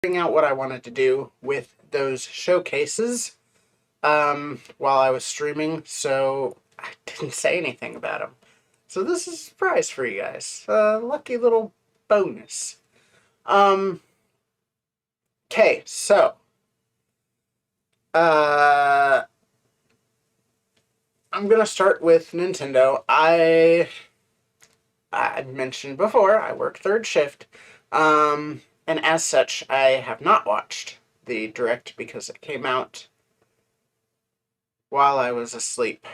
figuring out what I wanted to do with those showcases while I was streaming, so I didn't say anything about them. So this is a surprise for you guys. Lucky little bonus. Um, okay, so uh, I'm gonna start with Nintendo. I mentioned before I work third shift, and as such, I have not watched the direct because it came out while I was asleep.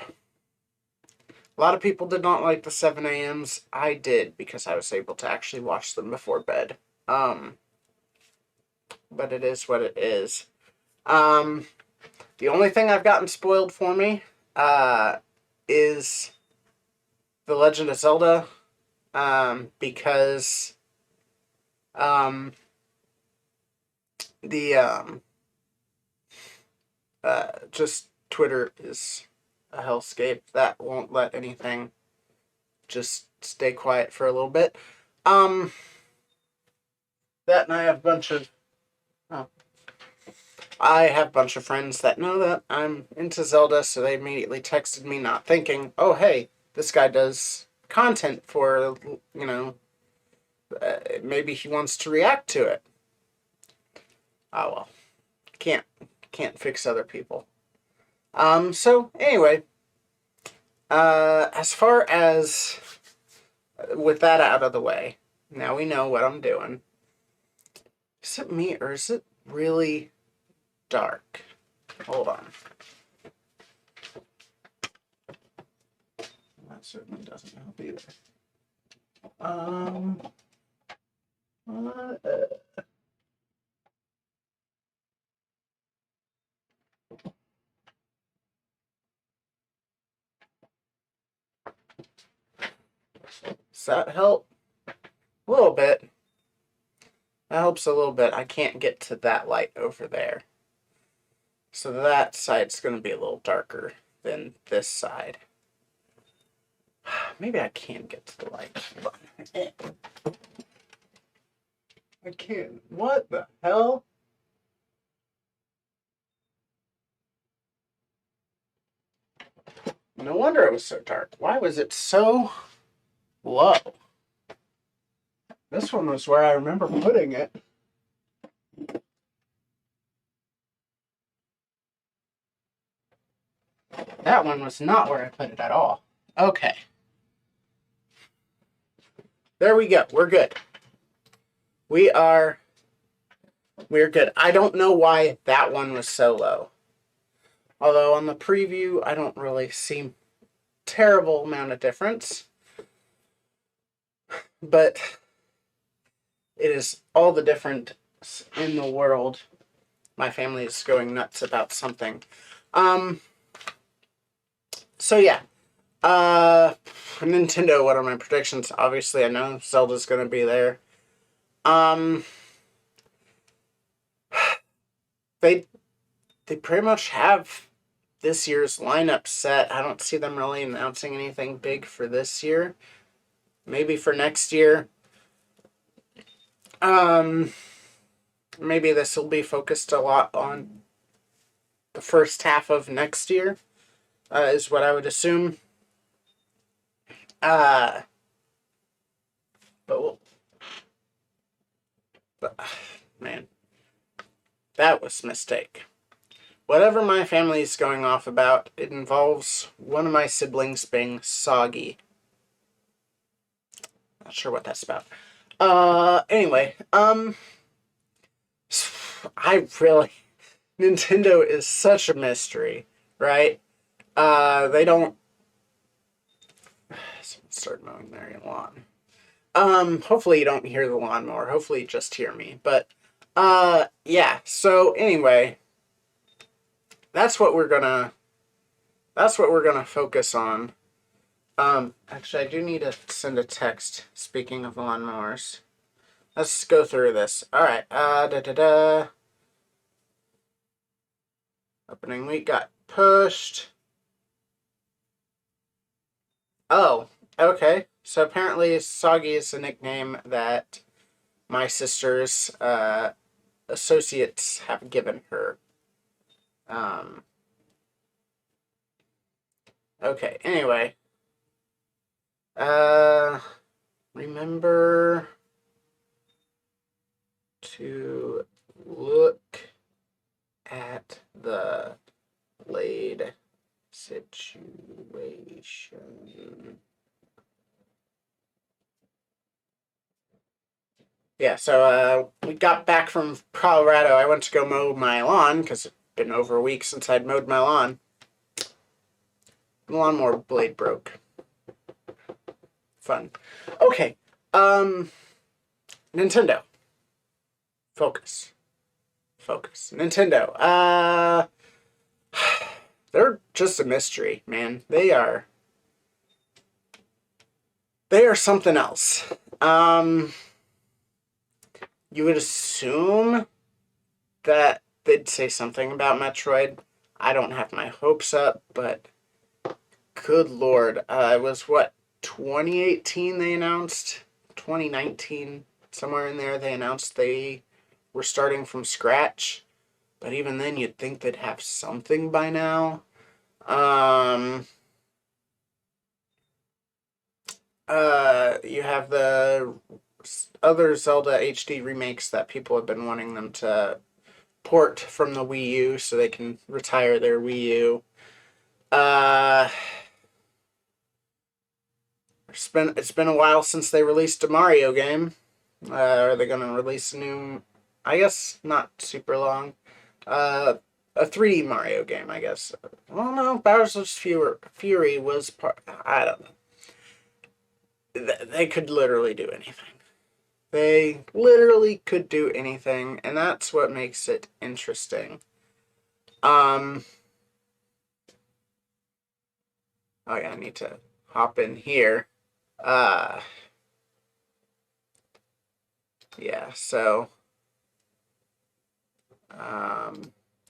A lot of people did not like the 7 a.m.s. I did because I was able to actually watch them before bed. Um, but it is what it is. Um, the only thing I've gotten spoiled for me is The Legend of Zelda, because um, the just Twitter is a hellscape that won't let anything just stay quiet for a little bit. Um, that and oh, I have a bunch of friends that know that I'm into Zelda, so they immediately texted me, not thinking, "Oh, hey, this guy does content for maybe he wants to react to it." Oh well, can't can't fix other people. So anyway, as far as with that out of the way, now we know what I'm doing. Is it me or is it really dark? Hold on. That certainly doesn't help either. Um, uh, does that help? A little bit. That helps a little bit. I can't get to that light over there. So that side's going to be a little darker than this side. Maybe I can get to the light. I can't. What the hell? No wonder it was so dark. Why was it so low? This one was where I remember putting it. That one was not where I put it at all. Okay. There we go. We're good. We're good. I don't know why that one was so low. Although on the preview, I don't really see terrible amount of difference. But it is all the difference in the world. My family is going nuts about something. So yeah. Nintendo, what are my predictions? Obviously, I know Zelda's going to be there. They pretty much have this year's lineup set. I don't see them really announcing anything big for this year. Maybe for next year. Maybe this will be focused a lot on the first half of next year, is what I would assume. But man, that was a mistake. Whatever my family is going off about, it involves one of my siblings being soggy. Not sure what that's about. Anyway, I really... Nintendo is such a mystery, right? They don't... Start mowing their lawn. Hopefully you don't hear the lawnmower. Hopefully you just hear me. But, yeah. So, anyway, that's what we're gonna focus on. Actually, I do need to send a text, speaking of lawnmowers. Let's go through this. Alright, Opening week got pushed. Oh, okay. So apparently Soggy is a nickname that my sisters associates have given her. Okay, anyway. Remember to look at the Blade situation. Yeah, so we got back from Colorado. I went to go mow my lawn because it's been over a week since I'd mowed my lawn. The lawnmower blade broke. Fun. Okay. Nintendo. Focus. Nintendo. They're just a mystery, man. They are something else. You would assume that they'd say something about Metroid. I don't have my hopes up, but good lord. It was what, 2018 they announced? 2019, somewhere in there, they announced they were starting from scratch. But even then, you'd think they'd have something by now. You have the other Zelda HD remakes that people have been wanting them to port from the Wii U so they can retire their Wii U. It's been a while since they released a Mario game. Are they gonna release a new? I guess not super long. A 3D Mario game, I guess. Well, no, Bowser's Fury was part. I don't know. They could literally do anything. They literally could do anything, and that's what makes it interesting. Oh yeah, I need to hop in here. Yeah, so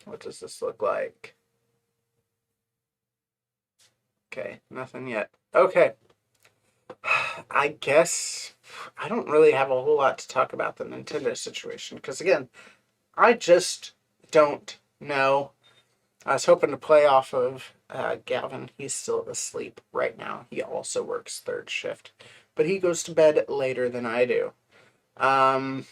what does this look like? Okay, nothing yet. Okay. I guess I don't really have a whole lot to talk about the Nintendo situation because, again, I just don't know. I was hoping to play off of Galvin. He's still asleep right now. He also works third shift, but he goes to bed later than I do. I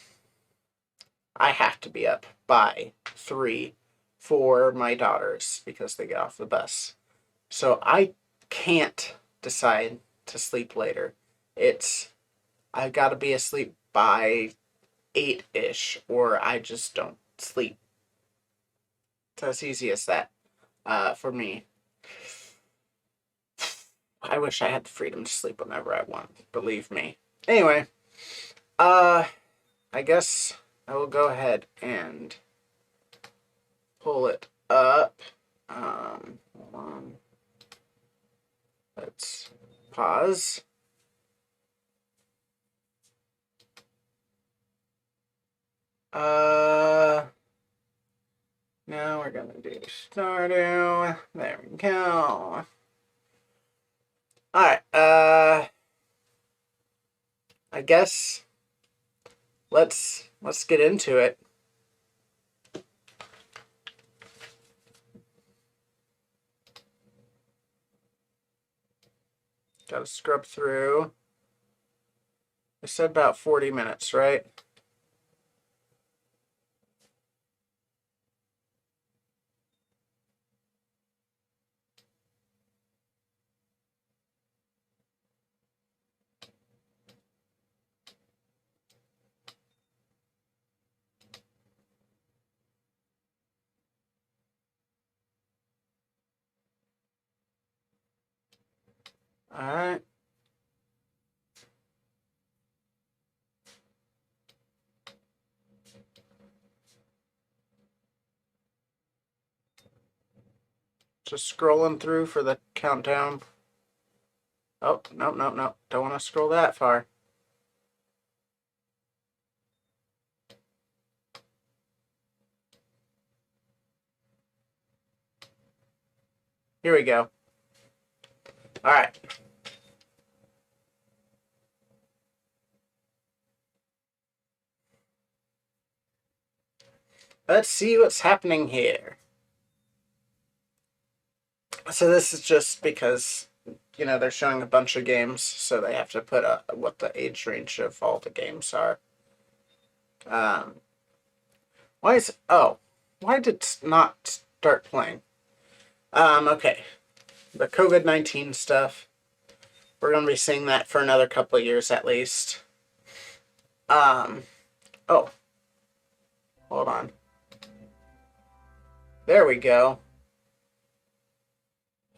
have to be up by 3 for my daughters because they get off the bus. So I can't decide to sleep later. I've got to be asleep by 8-ish or I just don't sleep. It's as easy as that for me. I wish I had the freedom to sleep whenever I want, believe me. Anyway, I guess I will go ahead and pull it up. Hold on. Let's pause. Now we're gonna do Stardew. There we go. Alright, I guess let's get into it. Gotta scrub through. I said about 40 minutes, right? Alright. Just scrolling through for the countdown. Oh, no. Don't want to scroll that far. Here we go. Alright. Let's see what's happening here. So this is just because, you know, they're showing a bunch of games, so they have to put what the age range of all the games are. Why did it not start playing? Okay. The COVID-19 stuff. We're going to be seeing that for another couple of years at least. Oh. Hold on. There we go.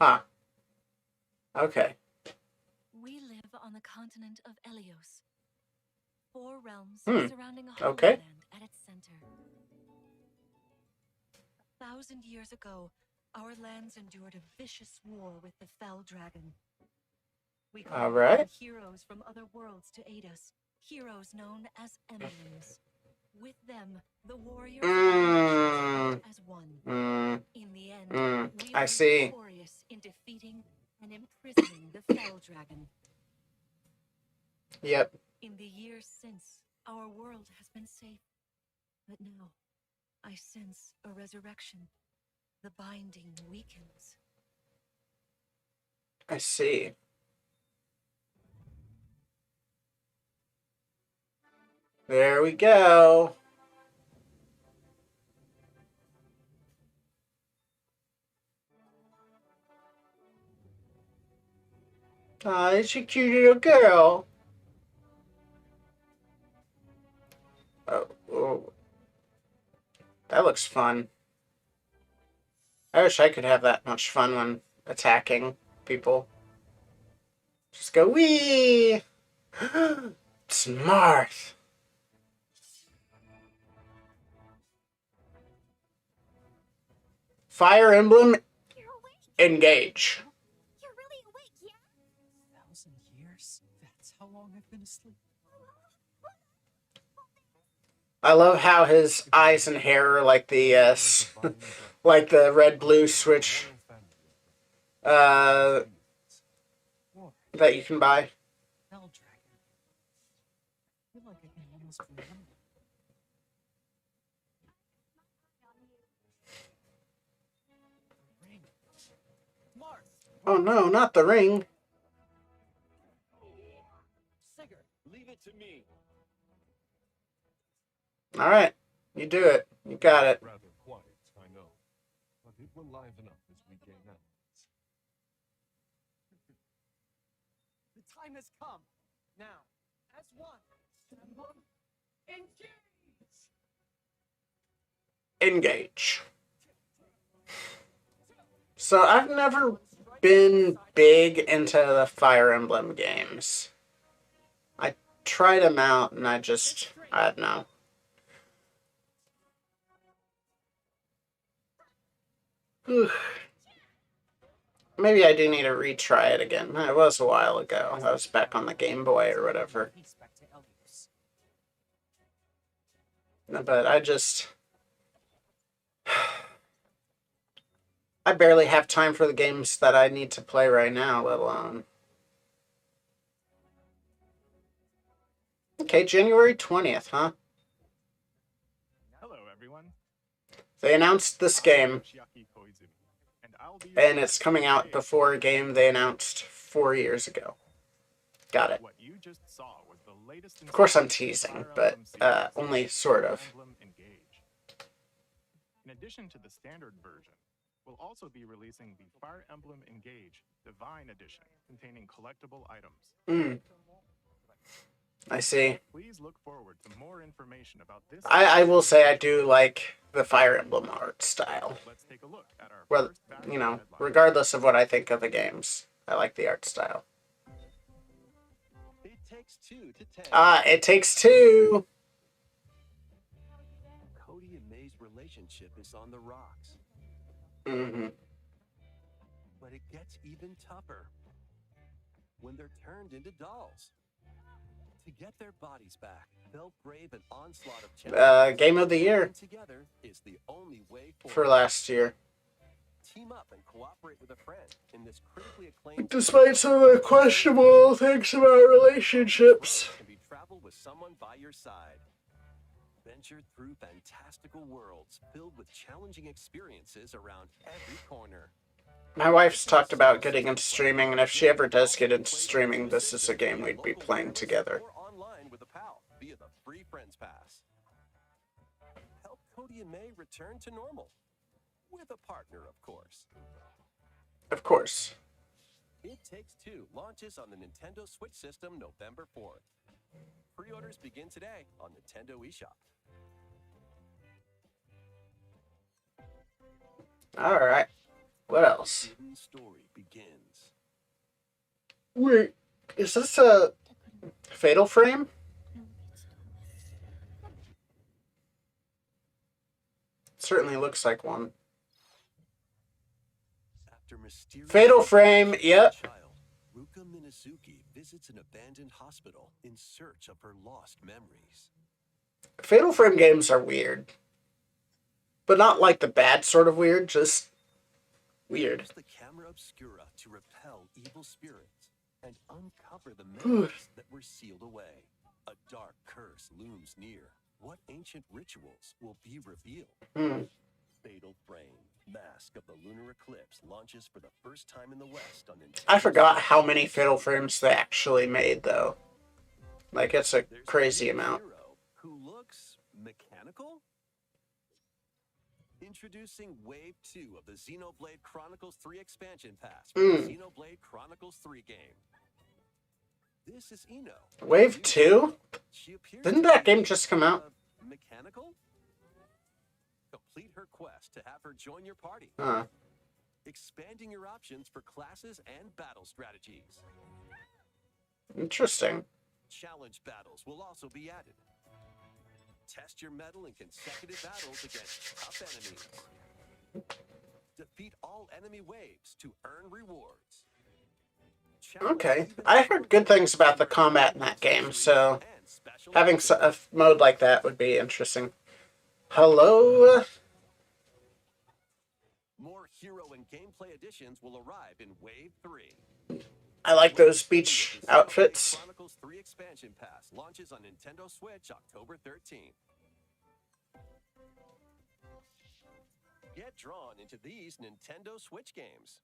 Huh. Okay. We live on the continent of Elios. 4 realms surrounding a Okay. homeland at its center. 1,000 years ago, our lands endured a vicious war with the Fell Dragon. We called on heroes from other worlds to aid us, heroes known as emblems. With them, the warriors as one. In the end, we were victorious in defeating and imprisoning the Fell Dragon. Yep. In the years since, our world has been safe. But now, I sense a resurrection. The binding weakens. I see. There we go. Aw, it's a cute little girl. Oh. That looks fun. I wish I could have that much fun when attacking people. Just go, wee! Smart! Fire Emblem, engage. You're really awake, yeah? 1,000 years? That's how long I've been asleep. I love how his eyes and hair are like the like the red-blue switch that you can buy. Fell Dragon. I feel like I can almost remember. Ring. Marth. Oh no, not the ring. Sigurd, leave it to me. All right, you do it. You got it. Rather quiet, I know, but it will liven up as we gain allies. The time has come. Now, as one, Engage. So I've never been big into the Fire Emblem games. I tried them out and I don't know. Maybe I do need to retry it again. It was a while ago. That was back on the Game Boy or whatever. But I barely have time for the games that I need to play right now, let alone. Okay, January 20th, huh? Hello, everyone. They announced this game, and it's coming out before a game they announced 4 years ago. Got it. Of course I'm teasing, but only sort of. In addition to the standard version, we'll also be releasing the Fire Emblem Engage Divine Edition, containing collectible items. I see. Please look forward to more information about this. I will say I do like the Fire Emblem art style. Let's take a look at our Well, you know, regardless of what I think of the games, I like the art style. It takes two to tango. It takes two. Cody and May's relationship is on the rocks. Mm-hmm. But it gets even tougher when they're turned into dolls. To get their bodies back, they'll brave an onslaught of challenges. Game of the year Together is the only way for last year. Team up and cooperate with a friend in this critically acclaimed. Despite some of the questionable things about relationships. Can be traveled with someone by your side. Venture through fantastical worlds filled with challenging experiences around every corner. My wife's talked about getting into streaming, and if she ever does get into streaming, this is a game we'd be playing together. Or online with a pal via the free Friends Pass. Help Cody and May return to normal. With a partner, of course. Of course. It Takes Two launches on the Nintendo Switch system November 4th. Pre-orders begin today on Nintendo eShop. Alright. What else? Hidden Story begins. Wait, is this a Fatal Frame? Certainly looks like one. After mysterious Fatal Frame, yep. child, Ruka Minazuki visits an abandoned hospital in search of her lost memories. Fatal Frame games are weird. But not like the bad sort of weird, just weird. Use the camera obscura to repel evil spirits and uncover the memories that were sealed away. A dark curse looms near. What ancient rituals will be revealed? Fatal Frame, Mask of the Lunar Eclipse launches for the first time in the West on Nintendo. I forgot how many Fatal Frames they actually made, though. Like, it's a There's crazy new amount. hero who looks mechanical? Introducing Wave 2 of the Xenoblade Chronicles 3 expansion pass for the Xenoblade Chronicles 3 game. This is Ino. Wave 2? She appears Didn't to that be, game just come out? Mechanical? Complete her quest to have her join your party, Huh. expanding your options for classes and battle strategies. Interesting. Challenge battles will also be added. Test your mettle in consecutive battles against tough enemies. Defeat all enemy waves to earn rewards. Okay. I heard good things about the combat in that game, so having a mode like that would be interesting. Hello? More hero and gameplay additions will arrive in Wave 3. I like those beach outfits. Chronicles 3 expansion pass launches on Nintendo Switch October 13th. Get drawn into these Nintendo Switch games.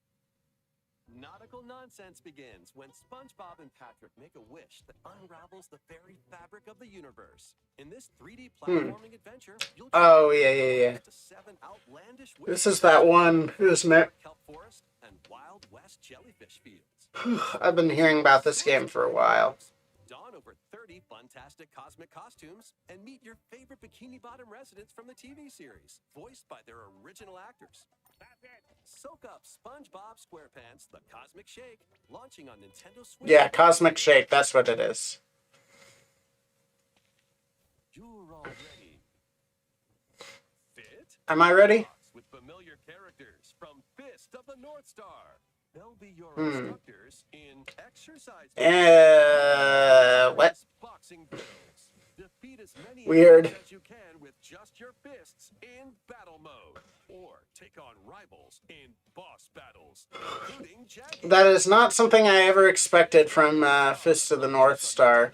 Nautical nonsense begins when SpongeBob and Patrick make a wish that unravels the very fabric of the universe. In this 3D platforming adventure, you'll Oh, yeah. to 7 outlandish This is that one, isn't it? kelp forest and Wild West jellyfish fields. I've been hearing about this game for a while. Don over 30 fantastic cosmic costumes and meet your favorite Bikini Bottom residents from the TV series, voiced by their original actors. Soak up SpongeBob SquarePants: The Cosmic Shake, launching on Nintendo Switch. Yeah, Cosmic Shake, that's what it is. You're all ready. Fit? Am I ready? With familiar characters from Fist of the North Star. They'll be your instructors in exercise. What? Boxing drills. Defeat as many Weird. enemies as you can with just your fists in battle mode, or take on rivals in boss battles, including Jackie. That is not something I ever expected from Fist of the North Star.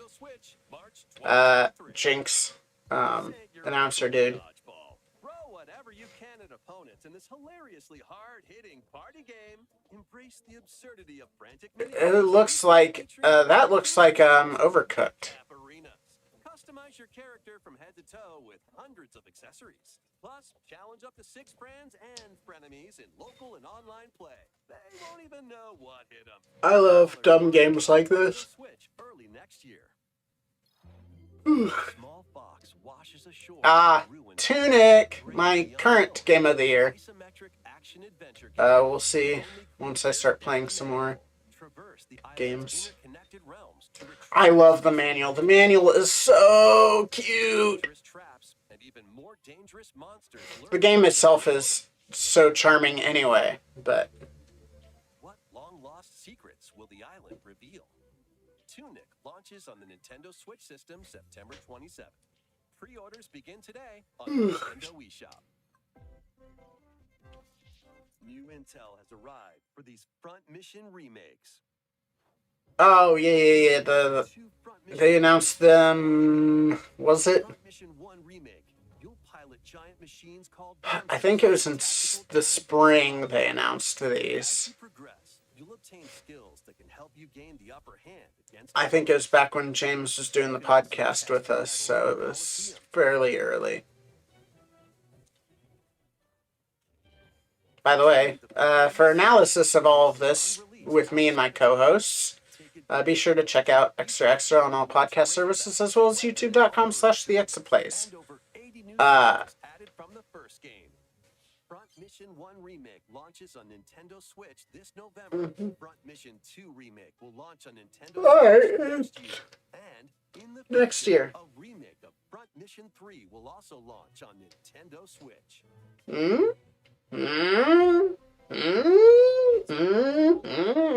Jinx, announcer dude. Dodgeball. Throw whatever you can at opponents in this hilariously hard-hitting party game. Embrace the absurdity of frantic. It looks like, that looks like, Overcooked. Arenas. Customize your character from head to toe with hundreds of accessories. Plus, challenge up to 6 friends and frenemies in local and online play. They won't even know what hit them. I love dumb games like this. Switch early next year. Small Fox washes ashore. Tunic, my current game of the year. We'll see once I start playing some more games. I love the manual. The manual is so cute. The game itself is so charming anyway, but what long-lost secrets will the island reveal? Tunic launches on the Nintendo Switch system September 27th. Pre-orders begin today on Nintendo eShop. New intel has arrived for these front mission remakes. Oh, yeah. They announced them. Was it? Front Mission 1 Remake. You'll pilot giant machines called I think it was in the spring they announced these. You'll obtain skills that can help you gain the upper hand against. I think it was back when James was doing the podcast with us, so it was fairly early. By the way, for analysis of all of this with me and my co-hosts, be sure to check out Extra Extra on all podcast services as well as youtube.com/theexaplays. Added from the first game. Front Mission 1 Remake launches on Nintendo Switch this November. Front Mission 2 Remake will launch on Nintendo Switch next year. And in the future, Next year. A remake of Front Mission 3 will also launch on Nintendo Switch.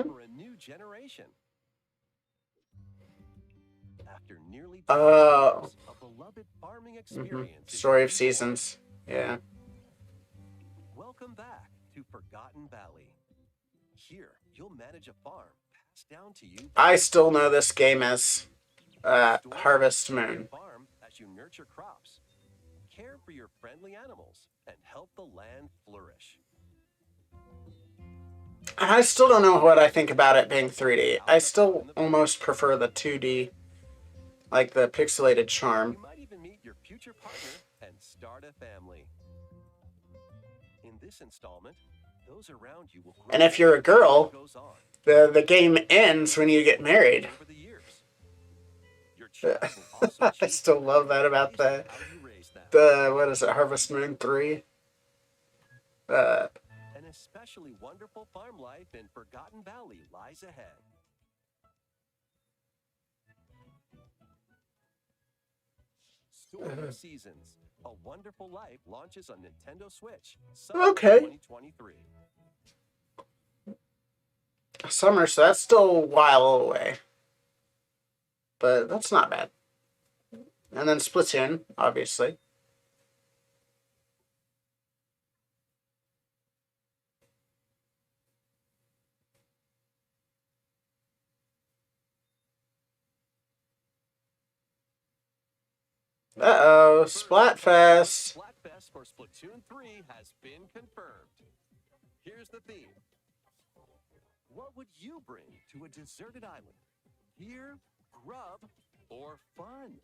For a new generation. After nearly 2 years, a beloved farming experience. Story of Seasons. Yeah. Welcome back to Forgotten Valley. Here, you'll manage a farm passed down to you. I still know this game as Harvest Moon. Farm as you nurture crops, care for your friendly animals, and help the land flourish. I still don't know what I think about it being 3D. I still almost prefer the 2D, like the pixelated charm. You might even meet your future partner and start a family. In this installment, those around you will grow. And if you're a girl, goes on. the game ends when you get married. Over the years. Your child will also I choose still love that about how you raise them. what is it, Harvest Moon 3? An especially wonderful farm life in Forgotten Valley lies ahead. Story of Seasons. A Wonderful Life launches on Nintendo Switch. Summer Okay. 2023. Summer, so that's still a while away. But that's not bad. And then Splatoon, obviously. Uh-oh, Splatfest. Splatfest for Splatoon 3 has been confirmed. Here's the theme. What would you bring to a deserted island? Gear, grub, or fun?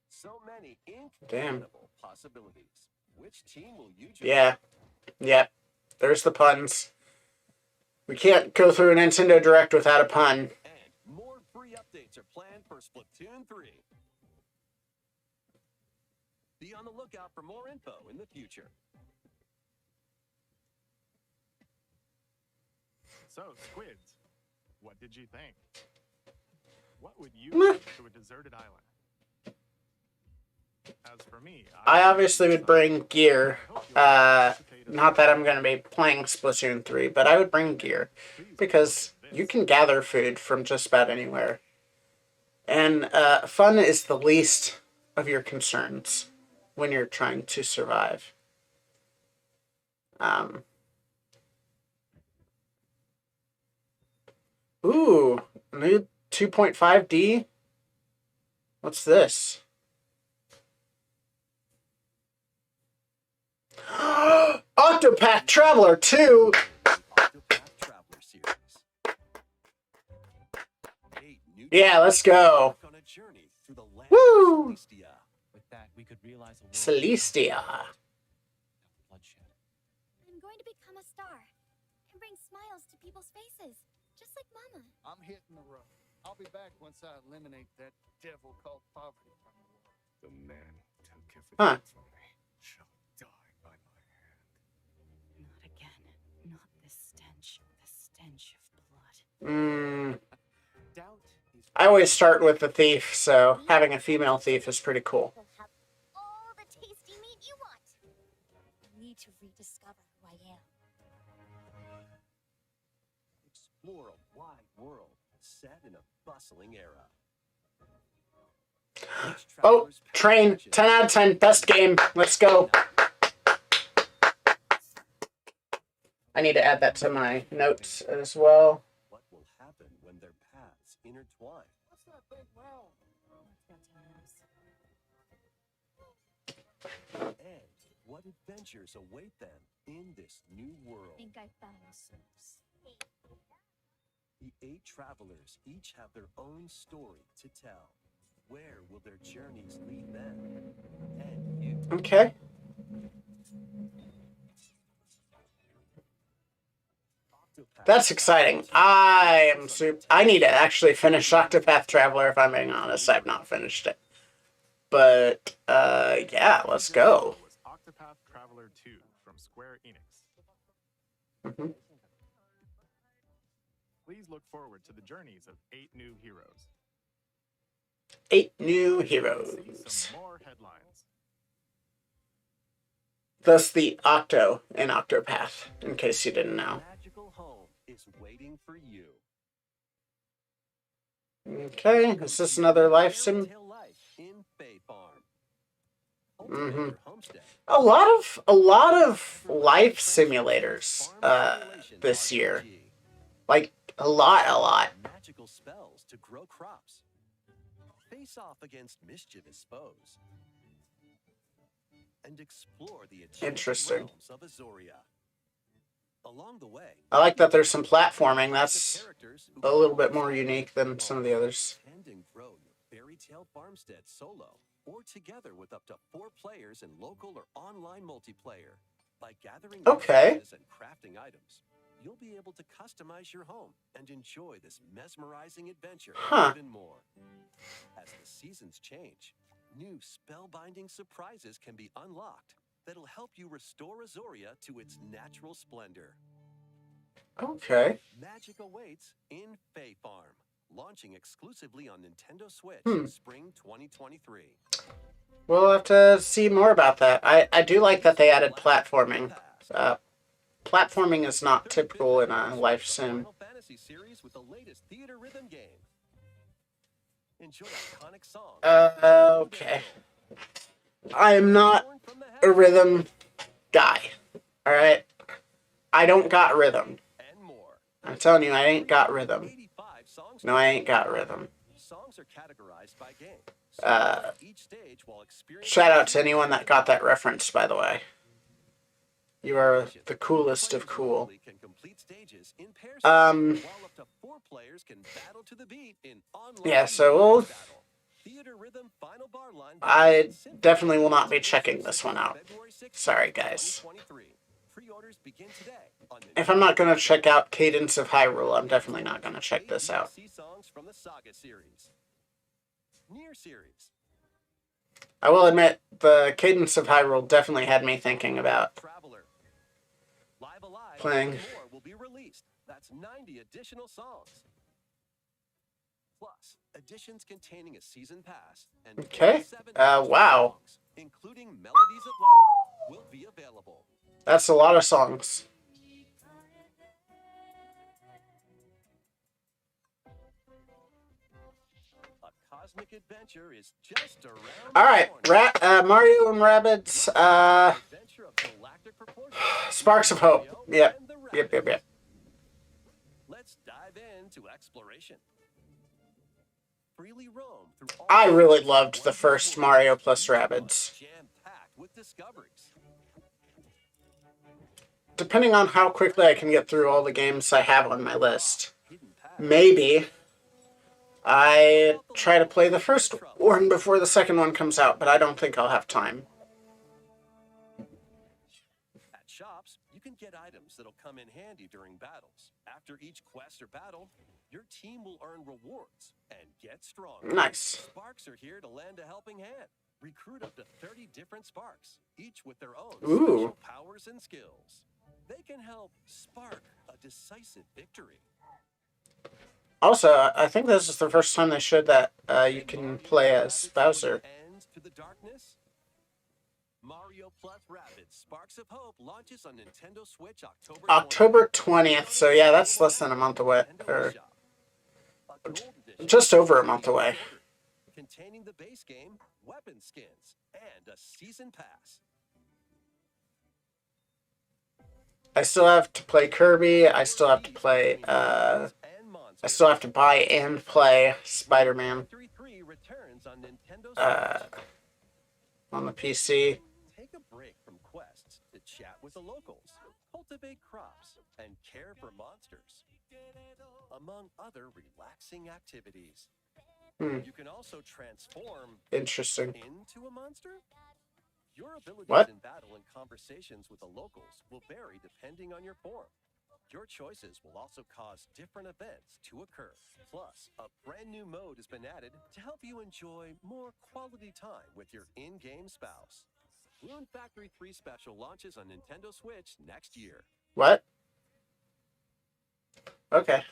So many incredible possibilities. Which team will you choose? Yeah. Yep. There's the puns. We can't go through a Nintendo Direct without a pun. And more free updates are planned for Splatoon 3. Be on the lookout for more info in the future. So, Squids, what did you think? What would you bring to a deserted island? As for me, I obviously would bring gear. Not that I'm going to be playing Splatoon 3, but I would bring gear. Because you can gather food from just about anywhere. And fun is the least of your concerns when you're trying to survive. Ooh, new 2.5D? What's this? Octopath Traveler 2! Octopath Traveler series. 8 new Yeah, let's go. on a journey through the land Woo! of Celestia. With that, we could realize a world Celestia. without bloodshed. I'm going to become a star and bring smiles to people's faces, just like Mama. I'm hitting the road. I'll be back once I eliminate that devil called poverty from the world. The man who took Huh. everything from me shall die by my hand. Not again. Not this stench. The stench of blood. Doubt is I always start with the thief, so having a female thief is pretty cool. You'll have all the tasty meat you want. I need to rediscover who I am. Explore a wide world set in a bustling era. Each Oh, traveler's Train, 10 out of 10, best game. Let's go. I need to add that to my notes as well. What will happen when their paths intertwine? What's that big round? And what adventures await them in this new world? I think I found a source. The 8 travelers each have their own story to tell. Where will their journeys lead them? And you. Okay. That's exciting. I need to actually finish Octopath Traveler, if I'm being honest. I've not finished it. But, yeah, let's go. Was Octopath Traveler 2 from Square Enix. Mm-hmm. Please look forward to the journeys of 8 new heroes. 8 new See heroes. some more headlines. Thus the Octo in Octopath, in case you didn't know. Magical home is waiting for you. Okay, is this another life sim? Fairytale life in Fae Farm. Mm-hmm. Ultimate Homestead. A lot of life simulators this year. Like a lot. Magical spells to grow crops. Face off against mischievous foes. And explore the Interesting. realms of Azoria. Along the way, I like that there's some platforming. That's the characters who a little bit can more unique than some of the others. Tend and grow your fairy tale farmstead solo or together with up to 4 players in local or online multiplayer. By gathering Okay. resources and crafting items, you'll be able to customize your home and enjoy this mesmerizing adventure Huh. even more. As the seasons change, new spellbinding surprises can be unlocked that'll help you restore Azoria to its natural splendor. Okay. Magic awaits in Fae Farm, launching exclusively on Nintendo Switch spring 2023. We'll have to see more about that. I do like that they added platforming. Platforming is not typical in a life sim. Final Fantasy series with the latest theater rhythm game. Enjoy iconic songs. Okay. I am not a rhythm guy. Alright? I don't got rhythm. And more. I'm telling you, I ain't got rhythm. 85 songs. No, I ain't got rhythm. Songs are categorized by game. Each stage while experiencing Shout out to anyone that got that reference, by the way. You are the coolest of cool. Can complete stages in pairs Um, while up to 4 players can battle to the beat in online Yeah, so we'll- battle. Theater Rhythm Final Bar Line I definitely will not be checking this one out. Sorry, guys. 2023. Pre-orders begin today on If I'm not going to check out Cadence of Hyrule, I'm definitely not going to check this out. DLC songs from the Saga series. Nier series. I will admit, the Cadence of Hyrule definitely had me thinking about Traveler. Live Alive Playing. and more will be released. That's 90 additional songs. Plus, editions containing a season pass and Okay. 47 Wow. songs, including Melodies of Light, will be available. That's a lot of songs. A cosmic adventure is just around All right, the corner. Mario and Rabbids, Adventure of galactic proportions. Sparks of Hope. Mario Yep. and the Yep. Rabbids. Let's dive into exploration. Freely roam through all I really the loved the first wondrous Mario worlds plus of Zelda, Rabbids. jam-packed with discoveries. Depending on how quickly I can get through all the games I have on my list, Hidden paths. maybe I try to play the first one before the second one comes out, but I don't think I'll have time. At shops, you can get items that'll come in handy during battles. After each quest or battle, your team will earn rewards and get stronger. Nice. Sparks are here to lend a helping hand. Recruit up to 30 different Sparks, each with their own Ooh. special powers and skills. They can help spark a decisive victory. Also, I think this is the first time they showed that you can play as Bowser. Ends to the darkness. Mario plus Rabbids Sparks of Hope launches on Nintendo Switch October 20th, so yeah, that's less than a month away, or just over a month away. Containing the base game, weapon skins, and a season pass. I still have to play Kirby. I still have to play. I still have to buy and play Spider-Man. On the PC. Take a break from quests to chat with the locals, cultivate crops, and care for monsters, among other relaxing activities. You can also transform Interesting. into a monster. Your abilities What? in battle and conversations with the locals will vary depending on your form. Your choices will also cause different events to occur. Plus, a brand new mode has been added to help you enjoy more quality time with your in-game spouse. Rune Factory 3 Special launches on Nintendo Switch next year. What? Okay.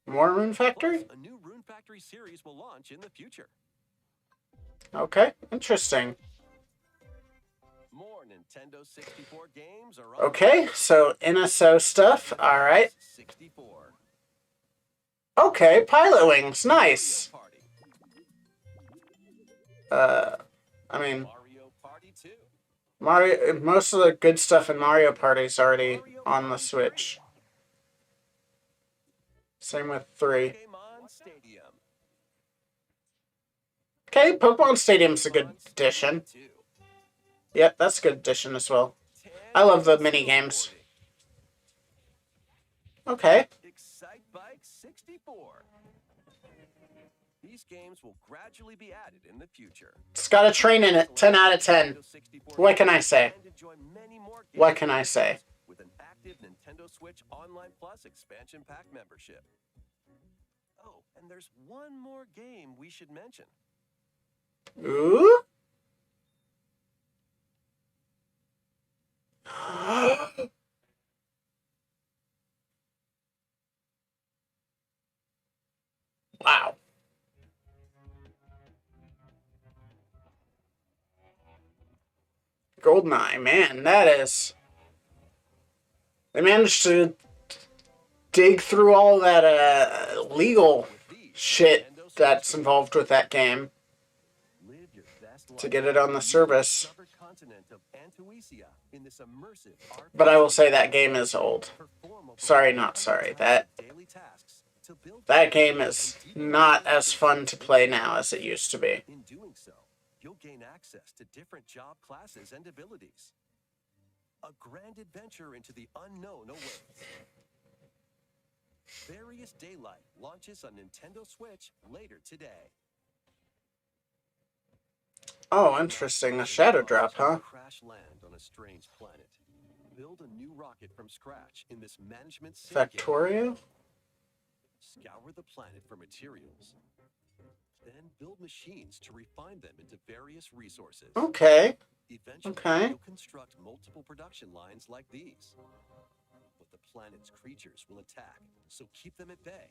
More Rune Factory? Plus, a new Rune Factory series will launch in the future. Okay, interesting. More Nintendo 64 games are okay, so NSO stuff. All right. 64. Okay, Pilot Wings, nice. I mean, Mario Party 2. Mario. Most of the good stuff in Mario Party is already on the Switch. Same with 3. Pokemon Stadium. Okay, Pokemon Stadium's a good addition. Yep, that's a good addition as well. I love the mini games. Okay. Excite Bike 64. These games will gradually be added in the future. It's got a train in it. 10 out of 10. What can I say? What can I say? With an active Nintendo Switch Online Plus expansion pack membership. Oh, and there's one more game we should mention. Ooh. Wow. GoldenEye, man, that is... They managed to dig through all that legal shit that's involved with that game to get it on the service. But I will say that game is old. Sorry, not sorry. That game is not as fun to play now as it used to be. In doing so, you'll gain access to different job classes and abilities. A grand adventure into the unknown awaits. Various Daylight launches on Nintendo Switch later today. Oh, interesting. A shadow drop, huh? Crash land on a strange planet. Build a new rocket from scratch in this management Factorio? Scour the planet for materials. Then build machines to refine them into various resources. Okay. Eventually, you'll construct multiple production lines like these. But the planet's creatures will attack, so keep them at bay.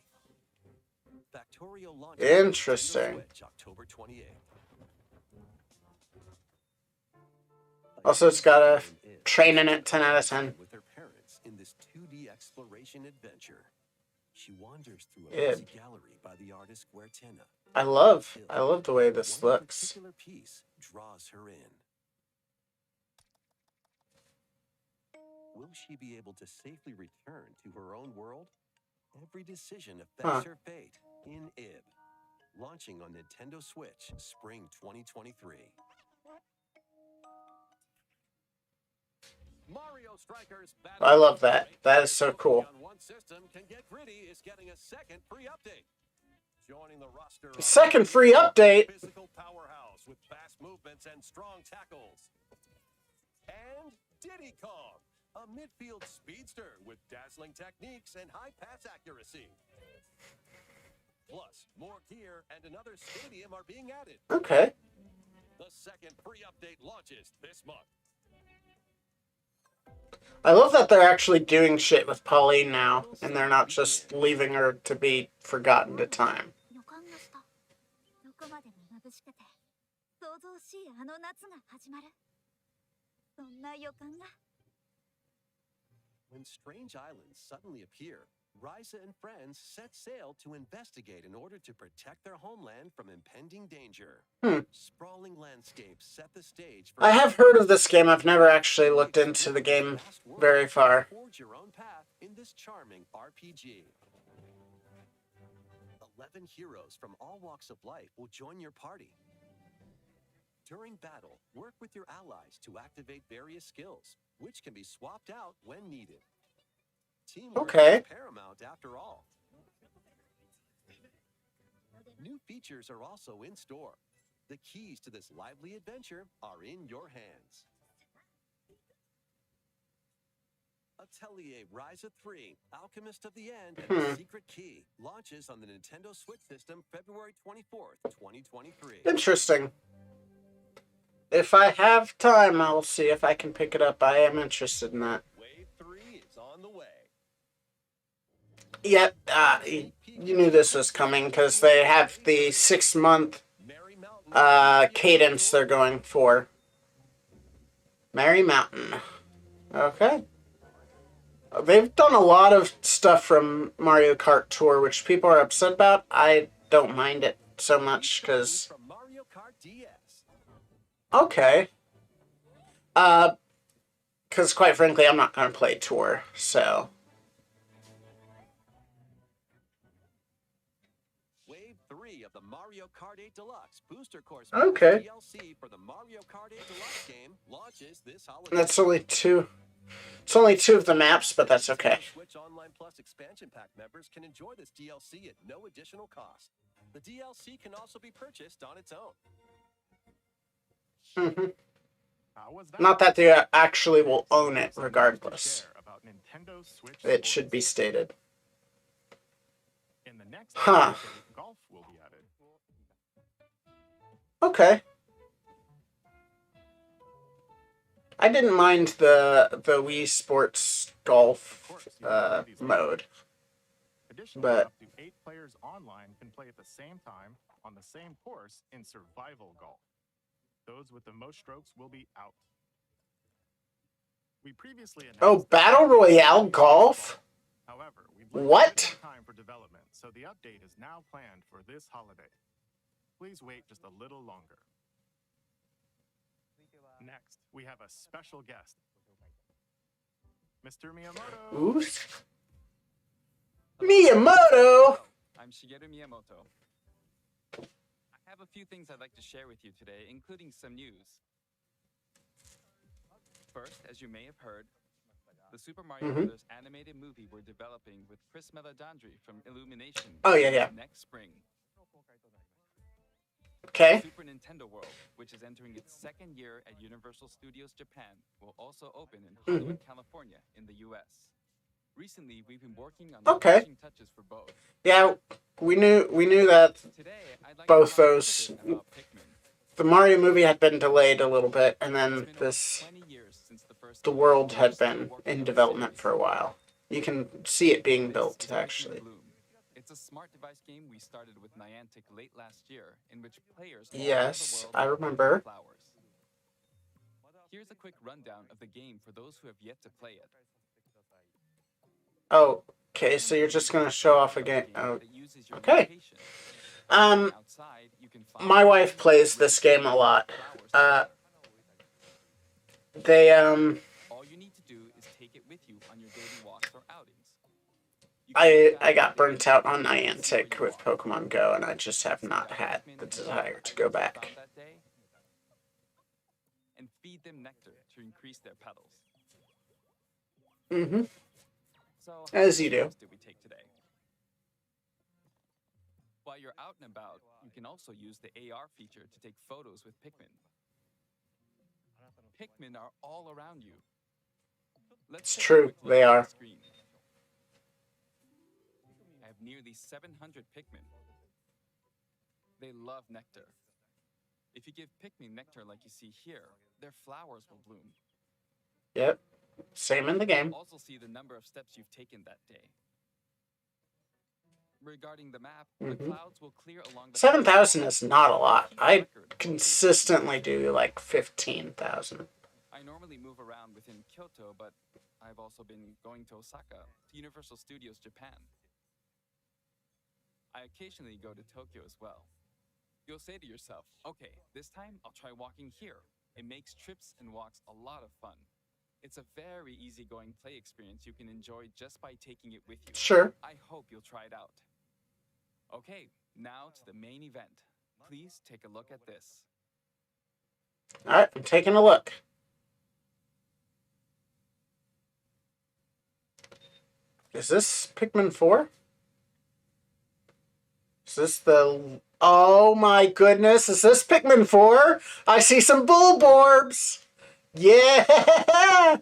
Factorio launches Interesting. Switch, October 28th. Also, it's got a train in it, 10 out of 10. With her parents in this 2D exploration adventure. She wanders through a Yeah. busy gallery by the artist Guertena. I love the way this One looks. particular piece draws her in. Will she be able to safely return to her own world? Every decision affects her fate in Ib. Launching on Nintendo Switch, spring 2023. Mario Strikers Battle I love that. That is so cool. on one system can get gritty is getting a second free update. Joining the roster The second free update. physical powerhouse with fast movements and strong tackles. And Diddy Kong, a midfield speedster with dazzling techniques and high pass accuracy. Plus, more gear and another stadium are being added. Okay. The second free update launches this month. I love that they're actually doing shit with Pauline now, and they're not just leaving her to be forgotten to time. 予感がした。どこまでも眩しくて想像しいあの夏が始まる。そんな予感が。 When strange islands suddenly appear, Ryza and friends set sail to investigate in order to protect their homeland from impending danger. Sprawling landscapes set the stage for... I have heard of this game. I've never actually looked into the game very far. Forge your own path in this charming RPG. 11 heroes from all walks of life will join your party. During battle, work with your allies to activate various skills, which can be swapped out when needed. Teamwork is paramount after all. New features are also in store. The keys to this lively adventure are in your hands. Atelier Ryza 3, Alchemist of the End, and the Secret Key launches on the Nintendo Switch system February 24th, 2023. Interesting. If I have time, I'll see if I can pick it up. I am interested in that. Wave 3 is on the way. Yep, you knew this was coming because they have the 6-month cadence they're going for. Merry Mountain. Okay. They've done a lot of stuff from Mario Kart Tour, which people are upset about. I don't mind it so much because... Okay. Because quite frankly, I'm not going to play Tour, so... Wave 3 of the Mario Kart 8 Deluxe Booster Course Okay. DLC for the Mario Kart 8 Deluxe game launches this holiday. That's only 2. It's only 2 of the maps, but that's okay. Switch Online Plus expansion pack members can enjoy this DLC at no additional cost. The DLC can also be purchased on its own. Not that they actually will own it, regardless. It should be stated. Huh. Golf will be added. Okay. I didn't mind the Wii Sports Golf mode. Additionally, But up to 8 players online can play at the same time on the same course in survival golf. Those with the most strokes will be out. We previously announced Battle Royale Golf? However, we'd What? more time for development, so the update is now planned for this holiday. Please wait just a little longer. Next, we have a special guest. Mr. Miyamoto. Ooh. Miyamoto! I'm Shigeru Miyamoto. I have a few things I'd like to share with you today, including some news. First, as you may have heard, the Super Mario Bros. Animated movie we're developing with Chris Meledandri from Illumination next spring. Okay. Super Nintendo World, which is entering its 2nd year at Universal Studios Japan, will also open in Hollywood, California, in the U.S. Recently, we've been working on the finishing touches for both. Yeah, we knew that Today, I'd like both to talk those... a bit about Pikmin. The Mario movie had been delayed a little bit, and then the world had been in development for a while. You can see it being built, actually. It's a smart device game we started with Niantic late last year, in which players Yes, I remember. Flowers. Here's a quick rundown of the game for those who have yet to play it. Oh, okay, so you're just gonna show off a game. Oh, okay. My wife plays this game a lot. All you need to do is take it with you on your daily walks or outings. I got burnt out on Niantic with Pokemon Go, and I just have not had the desire to go back. And feed them nectar to increase their petals. So, as you do. Did we take today? While you're out and about, you can also use the AR feature to take photos with Pikmin. Pikmin are all around you. It's true, they are. I have nearly 700 Pikmin. They love nectar. If you give Pikmin nectar like you see here, their flowers will bloom. Yep, same in the game. Also see the number of steps you've taken that day. Regarding the map, the clouds will clear along the 7,000 is not a lot. I consistently do like 15,000. I normally move around within Kyoto, but I've also been going to Osaka, to Universal Studios Japan. I occasionally go to Tokyo as well. You'll say to yourself, okay, this time I'll try walking here. It makes trips and walks a lot of fun. It's a very easygoing play experience you can enjoy just by taking it with you. Sure. I hope you'll try it out. Okay, now to the main event. Please take a look at this. All right, I'm taking a look. Is this Pikmin 4? Is this the... Oh my goodness, is this Pikmin 4? I see some Bulborbs! Yeah!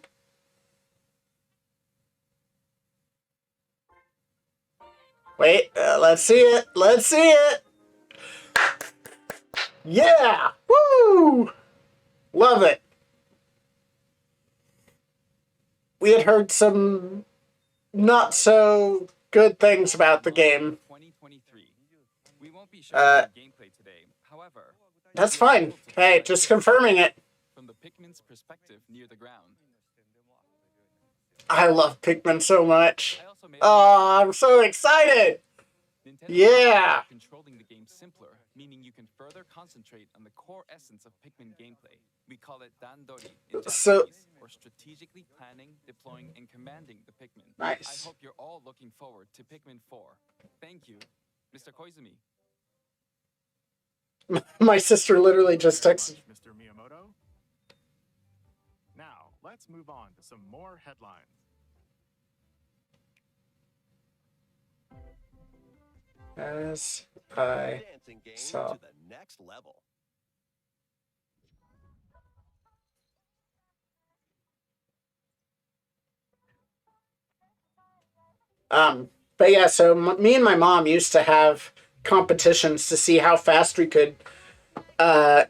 Wait, let's see it. Let's see it. Yeah! Woo! Love it. We had heard some not so good things about the game. 2023. We won't be showing gameplay today. However, that's fine. Hey, just confirming it. From the Pikmin's perspective near the ground. I love Pikmin so much. Oh, I'm so excited. Nintendo yeah. Controlling the game simpler, meaning you can further concentrate on the core essence of Pikmin gameplay. We call it Dandori in Japanese, or strategically planning, deploying, and commanding the Pikmin. Nice. I hope you're all looking forward to Pikmin 4. Thank you, Mr. Koizumi. My sister literally just texted. Mr. Miyamoto. Now, let's move on to some more headlines. As I saw. To the next level. But yeah, so me and my mom used to have competitions to see how fast we could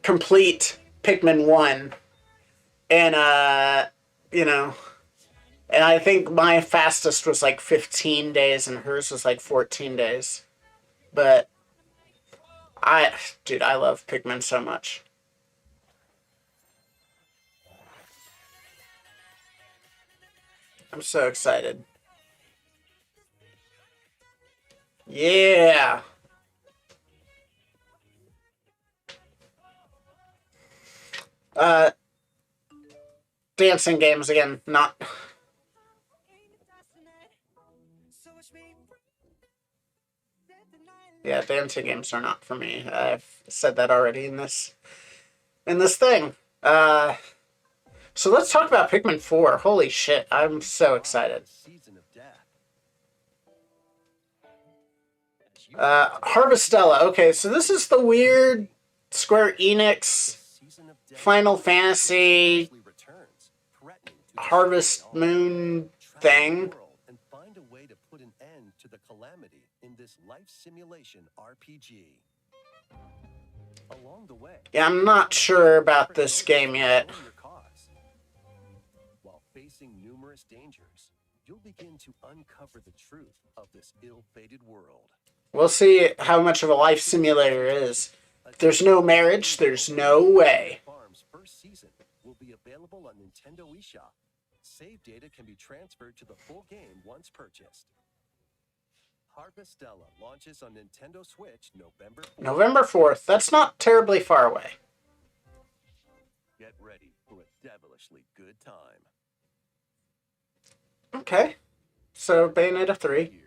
complete Pikmin 1. And, you know, and I think my fastest was like 15 days and hers was like 14 days. But dude, I love Pikmin so much. I'm so excited. Yeah. Dancing games again, not... Yeah, dancing games are not for me. I've said that already in this thing. So let's talk about Pikmin 4. Holy shit, I'm so excited. Harvestella. Okay, so this is the weird Square Enix Final Fantasy Harvest Moon thing. And find a way to put an end to the calamity in this life simulation RPG. Along the way, yeah, I'm not sure about this game yet. While facing numerous dangers, you'll begin to uncover the truth of this ill-fated world. We'll see how much of a life simulator it is. If there's no marriage, there's no way. Farm's first season will be available on Nintendo eShop. Save data can be transferred to the full game once purchased. Harvestella launches on Nintendo Switch November 4th. November 4th. That's not terribly far away. Get ready for a devilishly good time. Okay. So, Bayonetta 3.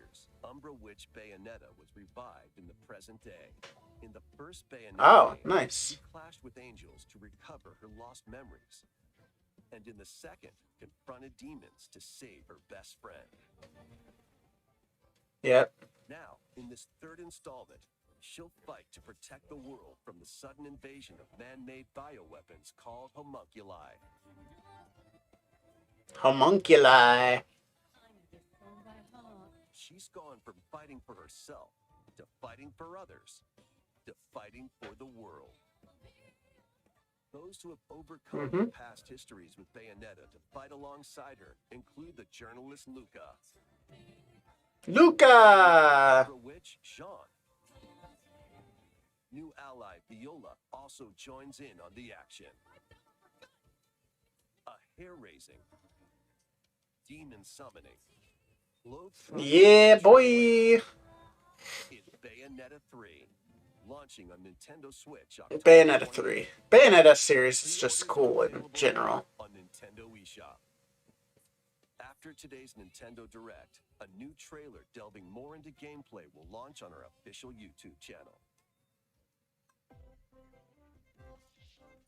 Umbra Witch Bayonetta was revived in the present day. In the first Bayonetta game, nice. she clashed with angels to recover her lost memories. And in the second, confronted demons to save her best friend. Yep. Now, in this third installment, she'll fight to protect the world from the sudden invasion of man-made bioweapons called homunculi. Homunculi. She's gone from fighting for herself to fighting for others to fighting for the world. Those who have overcome past histories with Bayonetta to fight alongside her include the journalist Luca. Luca! Witch Sean. New ally Viola also joins in on the action. A hair-raising, demon summoning. Yeah, boy. It's Bayonetta 3, launching on Nintendo Switch October Bayonetta 28th. 3. Bayonetta series is just cool in general. On Nintendo eShop. After today's Nintendo Direct, a new trailer delving more into gameplay will launch on our official YouTube channel.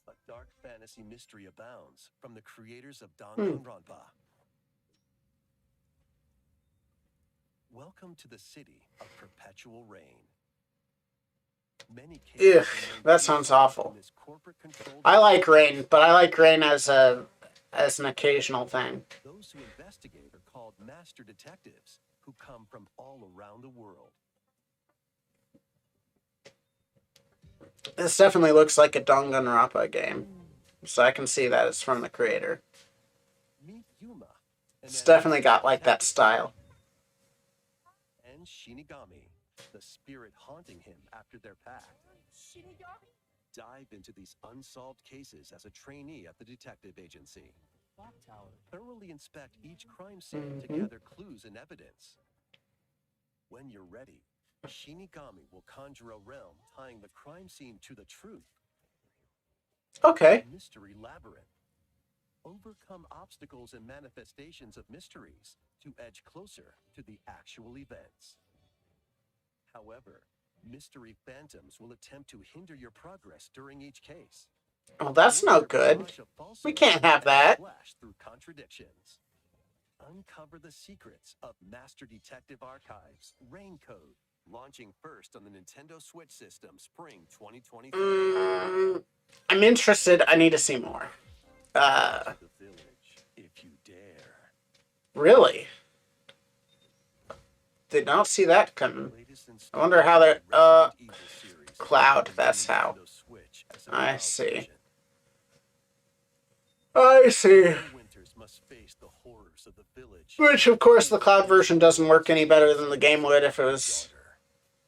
A dark fantasy mystery abounds from the creators of Danganronpa. Welcome to the city of perpetual rain. Many Ugh, that sounds awful. I like rain, but I like rain as an occasional thing. Those who investigate are called master detectives, who come from all around the world. This definitely looks like a Danganronpa game, so I can see that it's from the creator. Meet Yuma. It's definitely got like that style. And Shinigami, the spirit haunting him after their pact. Shinigami? Dive into these unsolved cases as a trainee at the detective agency. Clock tower. Thoroughly inspect each crime scene to gather clues and evidence. When you're ready, Shinigami will conjure a realm tying the crime scene to the truth. Okay. A mystery labyrinth. Overcome obstacles and manifestations of mysteries to edge closer to the actual events. However, mystery phantoms will attempt to hinder your progress during each case. Well, that's no good. We can't have that. Flash through contradictions. Uncover the secrets of Master Detective Archives Rain Code, launching first on the Nintendo Switch system spring 2023. I'm interested. I need to see more. The village, if you dare. Really? Did not see that coming. I wonder how they're, Cloud, that's how. I see. I see. Which, of course, the cloud version doesn't work any better than the game would if it was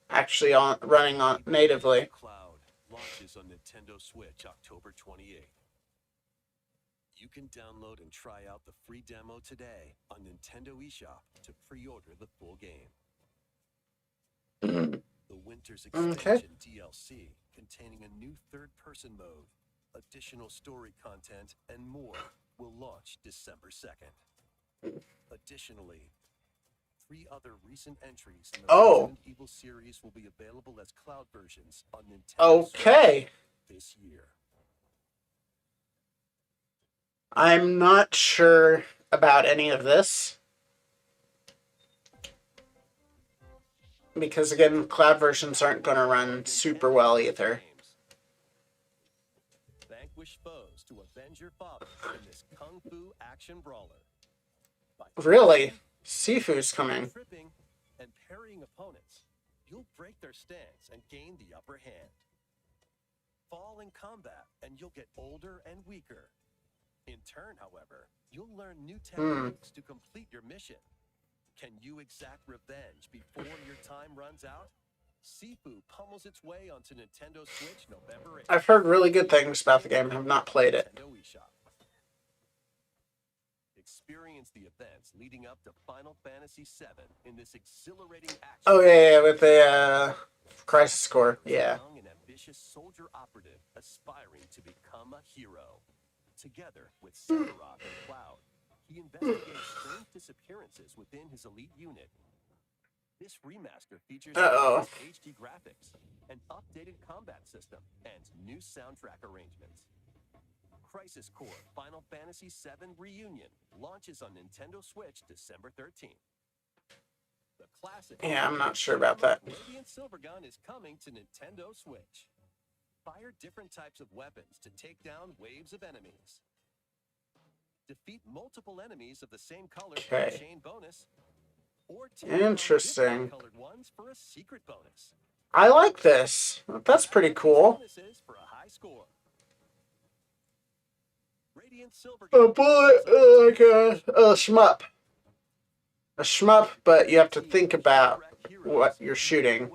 actually running on natively. Cloud launches on Nintendo Switch October 28th. You can download and try out the free demo today on Nintendo eShop to pre-order the full game. The Winter's Expansion DLC, containing a new third-person mode, additional story content, and more, will launch December 2nd. Additionally, 3 other recent entries in the Resident Evil series will be available as cloud versions on Nintendo Switch this year. I'm not sure about any of this. Because, again, cloud versions aren't going to run super well either. Vanquish foes to avenge your father in this kung fu action brawler. Really? Sifu's coming. Tripping and parrying opponents, you'll break their stance and gain the upper hand. Fall in combat and you'll get older and weaker. In turn, however, you'll learn new techniques to complete your mission. Can you exact revenge before your time runs out? Sifu pummels its way onto Nintendo Switch November 8th. I've heard really good things about the game. I have not played it. Nintendo eShop. Experience the events leading up to Final Fantasy VII in this exhilarating action. Oh, yeah, with the Crisis Core. Yeah. Young and ambitious soldier operative aspiring to become a hero. Together with Sephiroth and Cloud, he investigates strange disappearances within his elite unit. This remaster features HD graphics, an updated combat system, and new soundtrack arrangements. Crisis Core Final Fantasy VII Reunion launches on Nintendo Switch December 13th. The classic. Yeah, I'm not sure about that. Radiant Silvergun is coming to Nintendo Switch. Fire different types of weapons to take down waves of enemies. Defeat multiple enemies of the same color for a chain bonus. Or interesting. Colored ones for a secret bonus. I like this. That's pretty cool. Bonuses for a high score. Radiant Silvergun. Oh boy, like a shmup. A shmup, but you have to think about what you're shooting.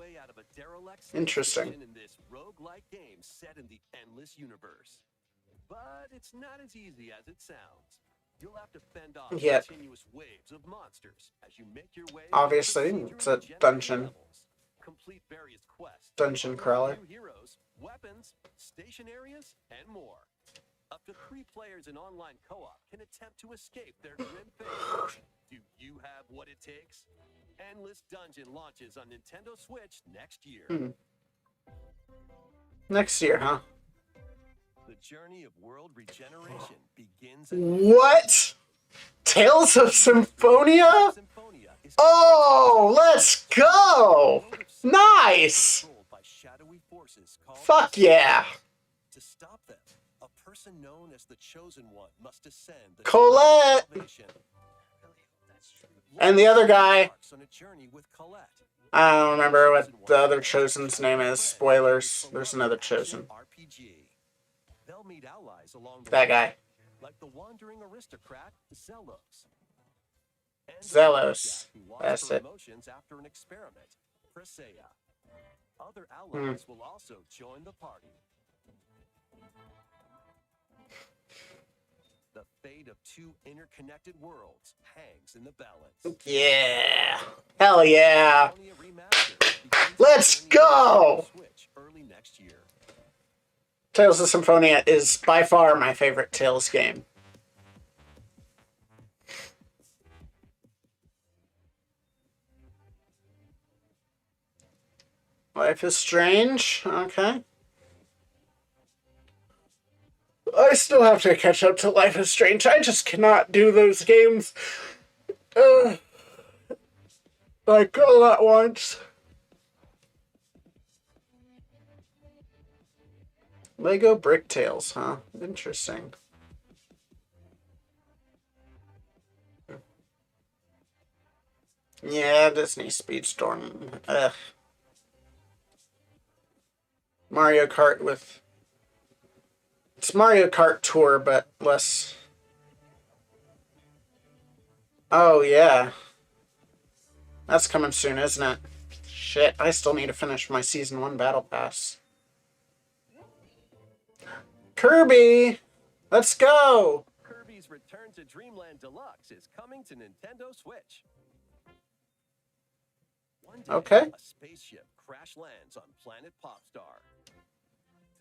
Interesting. In this roguelike game set in the endless universe. But it's not as easy as it sounds. You'll have to fend off Yeah. continuous waves of monsters as you make your way. Obviously, through it's a procedurally dungeon. generated levels. Complete various quests. Dungeon unlock crawler. New heroes, weapons, station areas, and more. Up to 3 players in online co-op can attempt to escape their grim fate. Do you have what it takes? Endless Dungeon launches on Nintendo Switch next year. Next year, huh? The journey of world regeneration begins. What? Tales of Symphonia? Oh, let's go! Nice! Fuck yeah! To stop them, a person known as the Chosen One must ascend the Colette! And the other guy, on a journey with Colette. I don't remember what the other Chosen's name is. Spoilers. There's another Chosen. RPG. They'll meet allies along the That way, guy. like the wandering aristocrat Zelos. And the Zelos. lumberjack who lost That's her it. emotions after an experiment, Presea. Other allies will also join the party. The fate of 2 interconnected worlds hangs in the balance. Yeah. Hell yeah. Symphonia Remastered begins Let's the journey go! on Switch early next year. Tales of Symphonia is by far my favorite Tales game. Life is Strange. Okay. I still have to catch up to Life is Strange. I just cannot do those games. Like all at once. Lego Brick Tales, huh? Interesting. Yeah, Disney Speedstorm. Ugh. Mario Kart with... It's Mario Kart Tour, but less... Oh, yeah. That's coming soon, isn't it? Shit, I still need to finish my Season 1 Battle Pass. Kirby! Let's go! Kirby's Return to Dreamland Deluxe is coming to Nintendo Switch. One day, Okay. a spaceship crash lands on planet Popstar.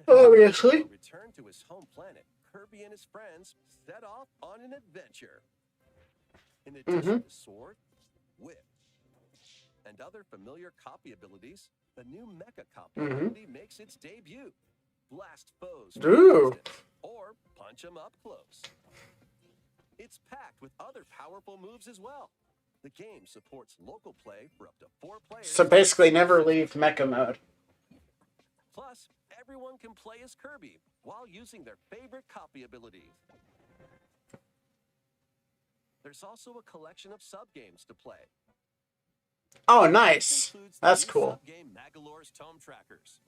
Obviously. To return to his home planet, Kirby and his friends set off on an adventure. In addition to sword, whip, and other familiar copy abilities, the new Mecha copy ability makes its debut. Blast foes from a Ooh. distance, or punch them up close. It's packed with other powerful moves as well. The game supports local play for up to 4 players. So basically never leave Mecha mode. Plus, everyone can play as Kirby while using their favorite copy abilities. There's also a collection of sub-games to play. Oh, nice. Includes the That's new cool. Sub-game Magolor's Tome Trackers.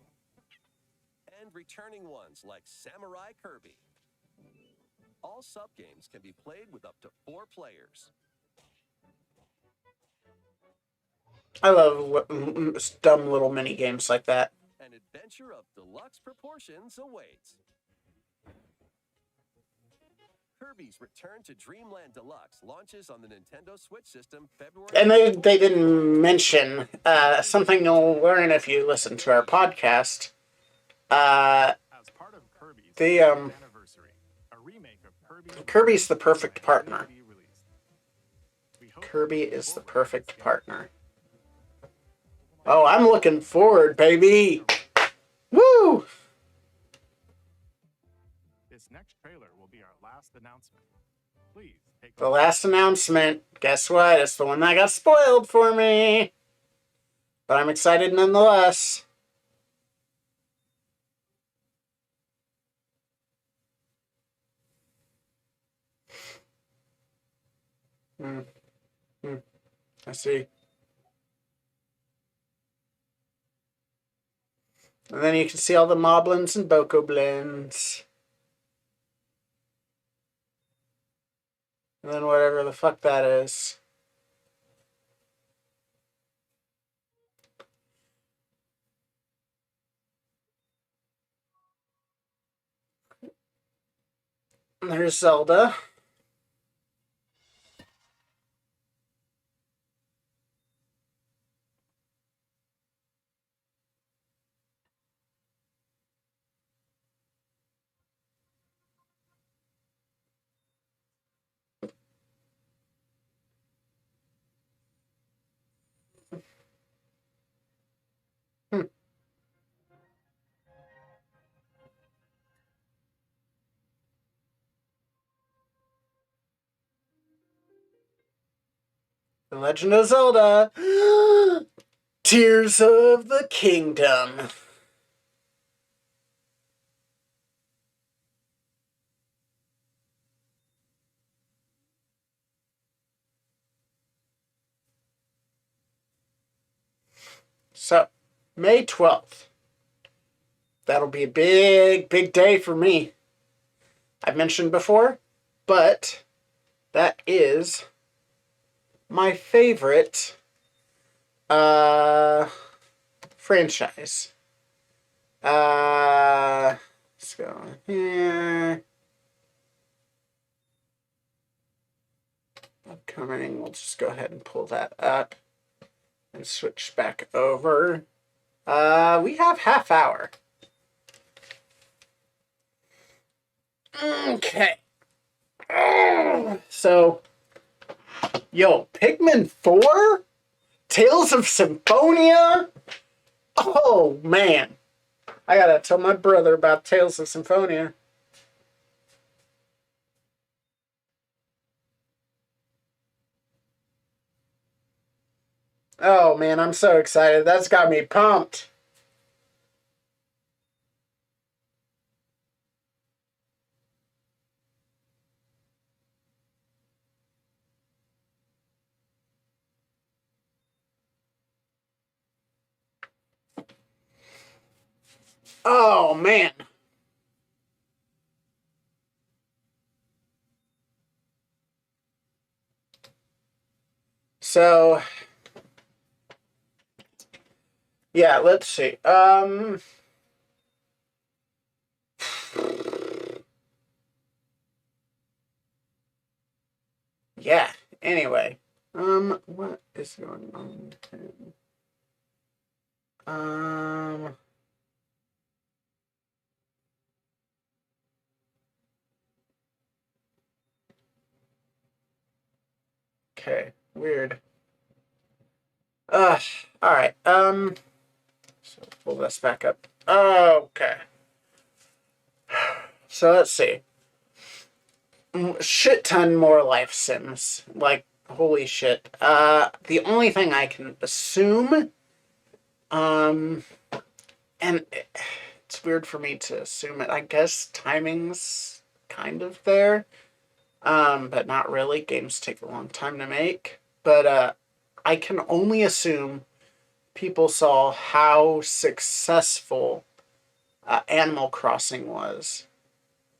And returning ones like Samurai Kirby. All sub-games can be played with up to 4 players. I love dumb little mini games like that. An adventure of deluxe proportions awaits. Kirby's Return to Dreamland Deluxe launches on the Nintendo Switch system February. And they didn't mention something you'll learn if you listen to our podcast. As part of Kirby's The, 30th anniversary, a remake of Kirby's the perfect partner. will be released. We hope Kirby you is the forward perfect to this partner. Oh, I'm looking forward, baby. Woo! This next trailer will be our last announcement. Please take The last announcement. Guess what? It's the one that got spoiled for me. But I'm excited nonetheless. I see. And then you can see all the Moblins and Bokoblins. And then whatever the fuck that is. And there's Zelda. Legend of Zelda Tears of the Kingdom. So, May 12th. That'll be a big, big day for me. I've mentioned before, but that is my favorite franchise. Let's go here. Upcoming, we'll just go ahead and pull that up and switch back over. We have half hour. Okay. So, yo, Pikmin 4? Tales of Symphonia? Oh, man. I gotta tell my brother about Tales of Symphonia. Oh, man, I'm so excited. That's got me pumped. Oh, man. So, yeah, let's see. Yeah, anyway. What is going on? Okay, weird. Alright, so pull this back up. Okay. So let's see. Shit ton more life sims. Like, holy shit. The only thing I can assume, and it's weird for me to assume it. I guess timing's kind of there, but not really. Games take a long time to make. But, I can only assume people saw how successful Animal Crossing was,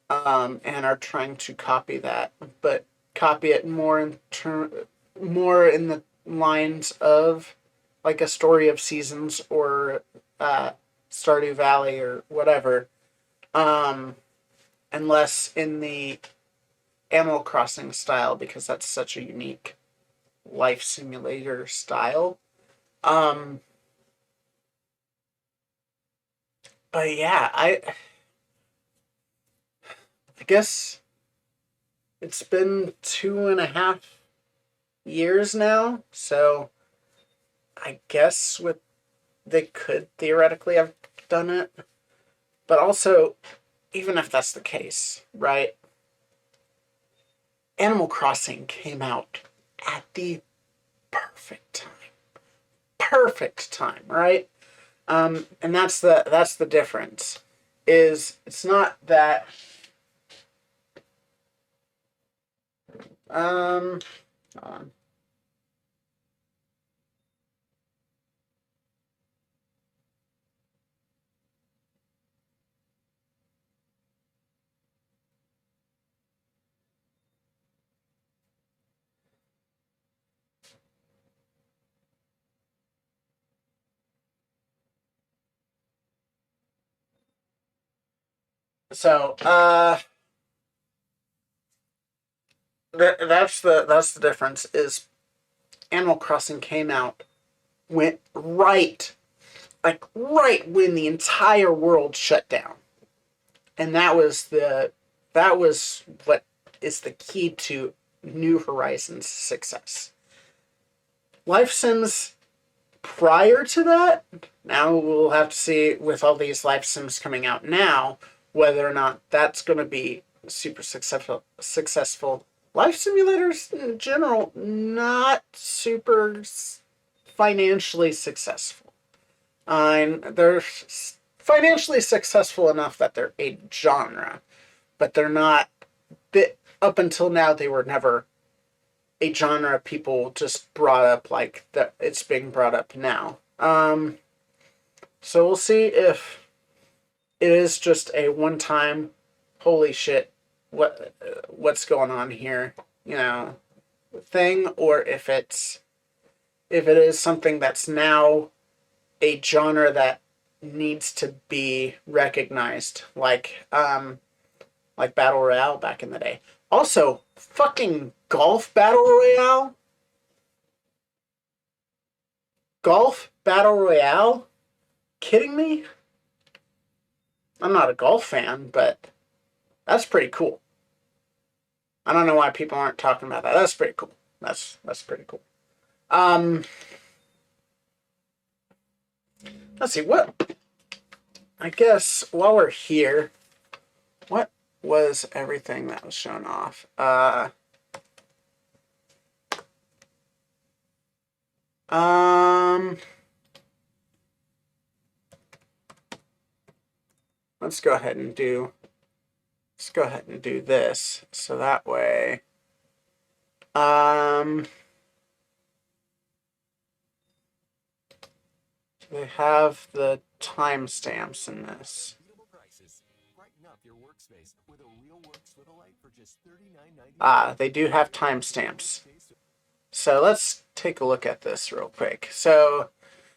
and are trying to copy that, but copy it more in the lines of like a Story of Seasons or Stardew Valley or whatever, and less in the Animal Crossing style, because that's such a unique life simulator style. But yeah, I guess it's been 2.5 years now, so I guess they could theoretically have done it. But also, even if that's the case, right? Animal Crossing came out at the perfect time. Perfect time, right? And that's the difference. Is it's not that hold on. So, that's the difference. Is Animal Crossing came out, went right when the entire world shut down, and that was what is the key to New Horizons' success. Life sims prior to that, now we'll have to see with all these life sims coming out now, whether or not that's going to be super successful life simulators in general, not super financially successful. They're financially successful enough that they're a genre, but they're not. Up until now, they were never a genre people just brought up like that. It's being brought up now. So we'll see if it is just a one-time, holy shit, what's going on here, thing, or if it is something that's now a genre that needs to be recognized, like Battle Royale back in the day. Also, fucking Golf Battle Royale? Golf Battle Royale? Kidding me? I'm not a golf fan, but that's pretty cool. I don't know why people aren't talking about that. That's pretty cool. That's pretty cool. Let's see, I guess while we're here, what was everything that was shown off? Let's go ahead and do this, so that way, they have the timestamps in this. They do have timestamps. So let's take a look at this real quick. So,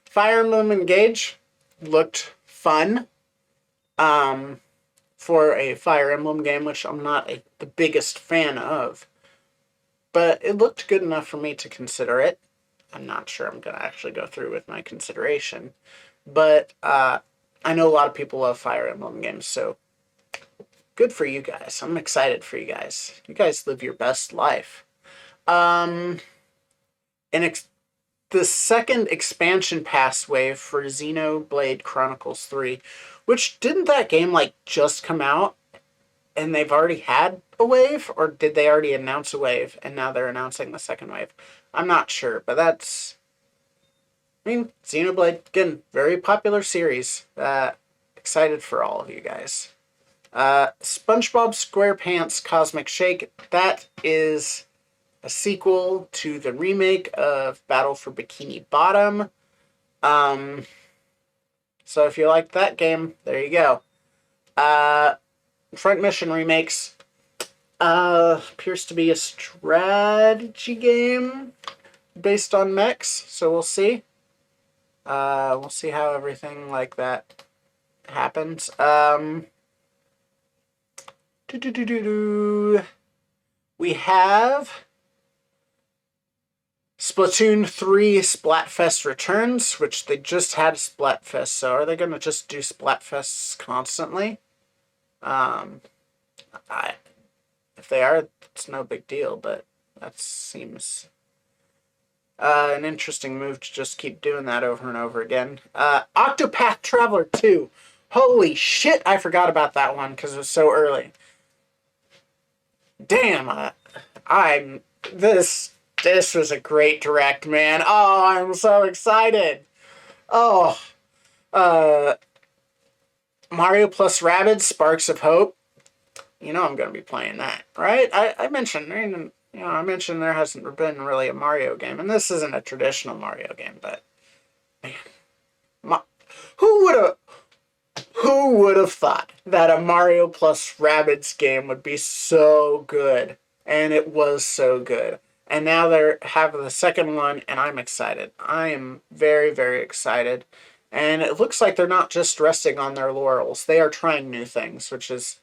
Fire Emblem Engage looked fun. For a Fire Emblem game, which I'm not the biggest fan of. But it looked good enough for me to consider it. I'm not sure I'm going to actually go through with my consideration. But I know a lot of people love Fire Emblem games, so good for you guys. I'm excited for you guys. You guys live your best life. The second expansion pass wave for Xenoblade Chronicles 3, which didn't that game just come out and they've already had a wave, or did they already announce a wave and now they're announcing the second wave? I'm not sure, but Xenoblade, again, very popular series. Excited for all of you guys. SpongeBob SquarePants Cosmic Shake, that is a sequel to the remake of Battle for Bikini Bottom. So if you like that game, there you go. Front Mission Remakes appears to be a strategy game based on mechs, so we'll see. We'll see how everything like that happens. We have Splatoon 3 Splatfest returns, which they just had Splatfest, so are they going to just do Splatfests constantly? If they are, it's no big deal, but that seems an interesting move to just keep doing that over and over again. Octopath Traveler 2. Holy shit, I forgot about that one because it was so early. Damn, this was a great direct, man. Oh, I'm so excited. Oh, Mario plus Rabbids Sparks of Hope. I'm going to be playing that, right? I mentioned there hasn't been really a Mario game, and this isn't a traditional Mario game, but man, who would have thought that a Mario plus Rabbids game would be so good? And it was so good. And now they're having the second one, and I'm excited. I am very, very excited. And it looks like they're not just resting on their laurels. They are trying new things, which is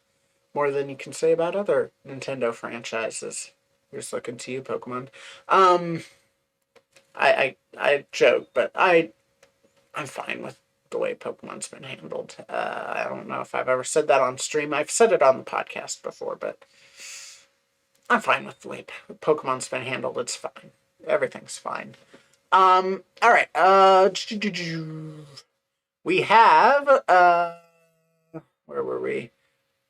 more than you can say about other Nintendo franchises. Here's looking to you, Pokemon. I joke, but I'm fine with the way Pokemon's been handled. I don't know if I've ever said that on stream. I've said it on the podcast before, but I'm fine with the way Pokemon's been handled. It's fine. Everything's fine. All right. We have where were we?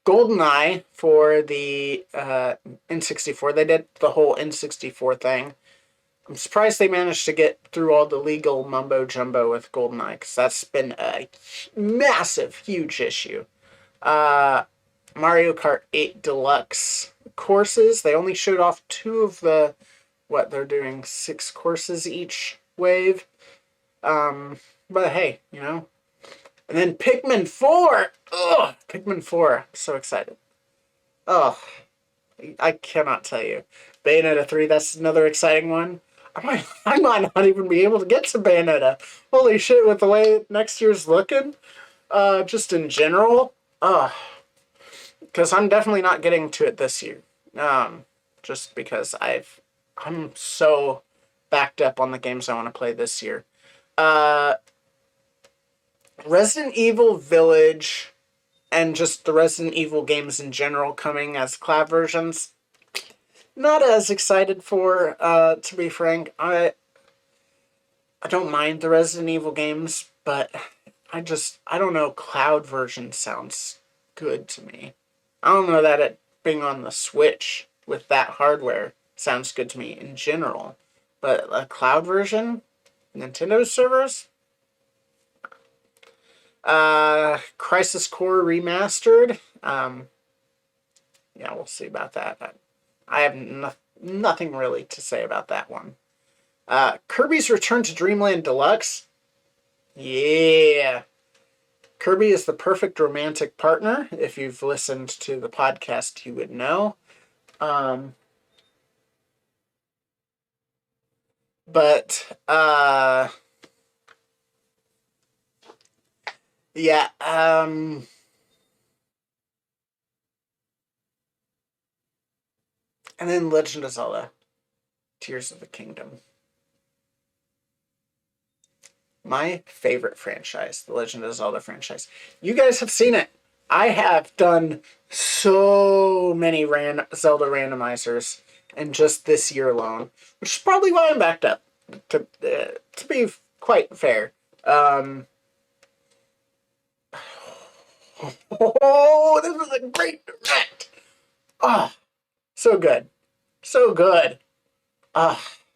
GoldenEye for the N64. They did the whole N64 thing. I'm surprised they managed to get through all the legal mumbo jumbo with GoldenEye, because that's been a massive, huge issue. Mario Kart 8 Deluxe courses. They only showed off 2 of the, they're doing 6 courses each wave. But hey, you know. And then Pikmin 4! Ugh! Pikmin 4. I'm so excited. Oh, I cannot tell you. Bayonetta 3, that's another exciting one. I might not even be able to get to Bayonetta. Holy shit, with the way next year's looking. Just in general. Because I'm definitely not getting to it this year. Just because I'm so backed up on the games I want to play this year. Resident Evil Village and just the Resident Evil games in general coming as cloud versions. Not as excited for, to be frank. I don't mind the Resident Evil games, but I don't know, cloud version sounds good to me. I don't know that it being on the Switch with that hardware sounds good to me in general. But a cloud version? Nintendo servers? Crisis Core Remastered. Yeah, we'll see about that. I have nothing really to say about that one. Kirby's Return to Dreamland Deluxe. Yeah. Kirby is the perfect romantic partner. If you've listened to the podcast, you would know. Yeah, and then Legend of Zelda, Tears of the Kingdom. My favorite franchise, the Legend of Zelda franchise. You guys have seen it. I have done so many Zelda randomizers in just this year alone, which is probably why I'm backed up, to be quite fair. Oh, this is a great direct. Oh, so good. So good.